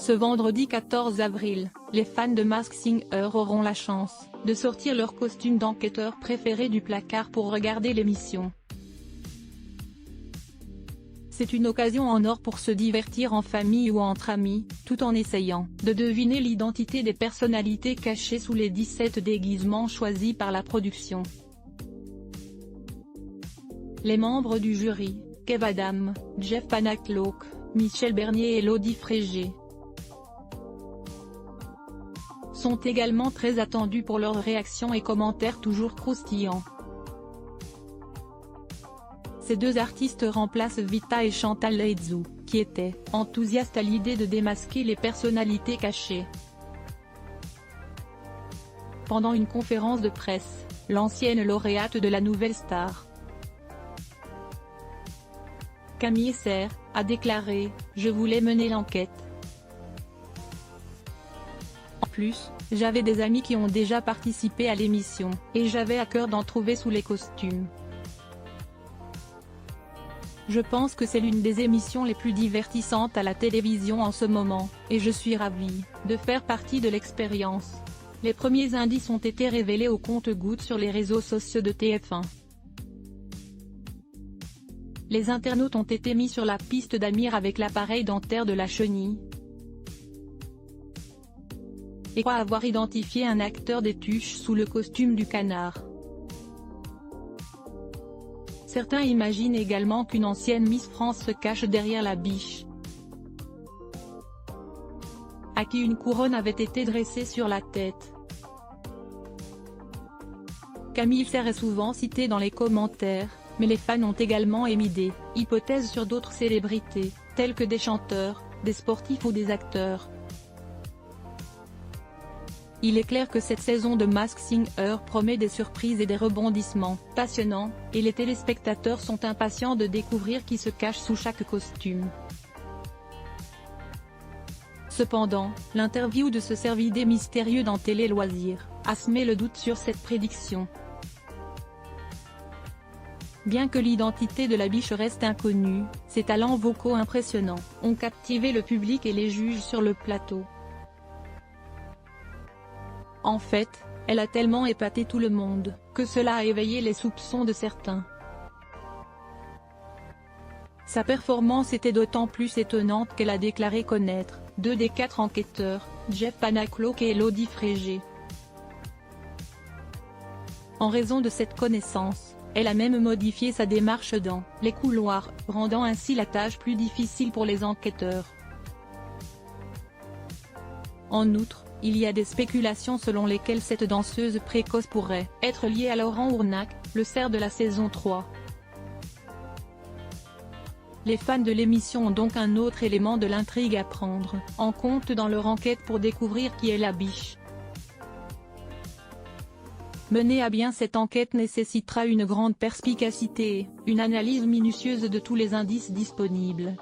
Ce vendredi 14 avril, les fans de Masked Singer auront la chance de sortir leur costume d'enquêteur préféré du placard pour regarder l'émission. C'est une occasion en or pour se divertir en famille ou entre amis, tout en essayant de deviner l'identité des personnalités cachées sous les 17 déguisements choisis par la production. Les membres du jury, Kev Adams, Jeff Panaclock, Michel Bernier et Elodie Frégé, sont également très attendus pour leurs réactions et commentaires toujours croustillants. Ces deux artistes remplacent Vita et Chantal Laizou, qui étaient enthousiastes à l'idée de démasquer les personnalités cachées. Pendant une conférence de presse, l'ancienne lauréate de la Nouvelle Star, Camille Serre, a déclaré « Je voulais mener l'enquête. En plus, j'avais des amis qui ont déjà participé à l'émission, et j'avais à cœur d'en trouver sous les costumes. Je pense que c'est l'une des émissions les plus divertissantes à la télévision en ce moment, et je suis ravie de faire partie de l'expérience. » Les premiers indices ont été révélés au compte-gouttes sur les réseaux sociaux de TF1. Les internautes ont été mis sur la piste d'Amir avec l'appareil dentaire de la chenille, et croient avoir identifié un acteur des Tuches sous le costume du canard. Certains imaginent également qu'une ancienne Miss France se cache derrière la biche, à qui une couronne avait été dressée sur la tête. Camille Serre est souvent citée dans les commentaires, mais les fans ont également émis des hypothèses sur d'autres célébrités, telles que des chanteurs, des sportifs ou des acteurs. Il est clair que cette saison de Masked Singer promet des surprises et des rebondissements passionnants, et les téléspectateurs sont impatients de découvrir qui se cache sous chaque costume. Cependant, l'interview de ce cervidé mystérieux dans Télé Loisirs a semé le doute sur cette prédiction. Bien que l'identité de la biche reste inconnue, ses talents vocaux impressionnants ont captivé le public et les juges sur le plateau. En fait, elle a tellement épaté tout le monde, que cela a éveillé les soupçons de certains. Sa performance était d'autant plus étonnante qu'elle a déclaré connaître 2 des 4 enquêteurs, Jeff Panaclock et Elodie Frégé. En raison de cette connaissance, elle a même modifié sa démarche dans les couloirs, rendant ainsi la tâche plus difficile pour les enquêteurs. En outre, il y a des spéculations selon lesquelles cette danseuse précoce pourrait être liée à Laurent Ournac, le cerf de la saison 3. Les fans de l'émission ont donc un autre élément de l'intrigue à prendre en compte dans leur enquête pour découvrir qui est la biche. Mener à bien cette enquête nécessitera une grande perspicacité et une analyse minutieuse de tous les indices disponibles.